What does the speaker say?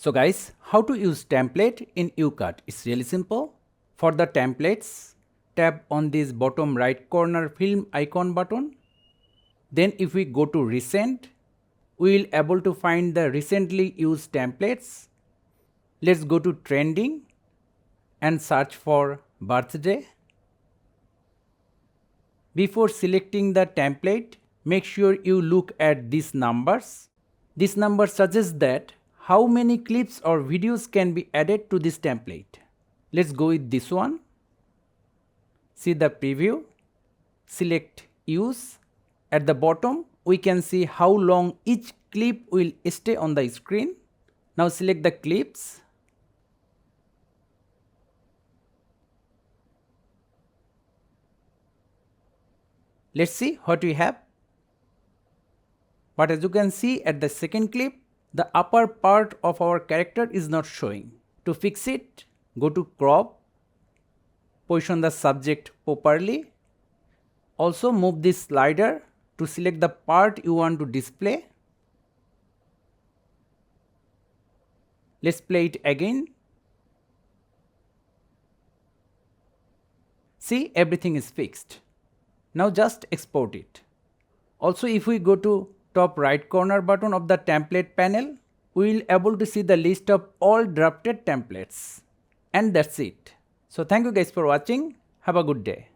So guys, how to use template in YouCut? It's really simple. For the templates, tap on this bottom right corner film icon button. Then if we go to recent, we will able to find the recently used templates. Let's go to trending and search for birthday. Before selecting the template, make sure you look at these numbers. This number suggests that how many clips or videos can be added to this template. Let's go with this one. See the preview. Select use. At the bottom, we can see how long each clip will stay on the screen. Now select the clips. Let's see what we have. But as you can see at the second clip, the upper part of our character is not showing. To fix it, go to crop, position the subject properly. Also move this slider to select the part you want to display. Let's play it again. See, everything is fixed. Now just export it. Also, if we go to top right corner button of the template panel, we will able to see the list of all drafted templates. And that's it. So thank you guys for watching. Have a good day.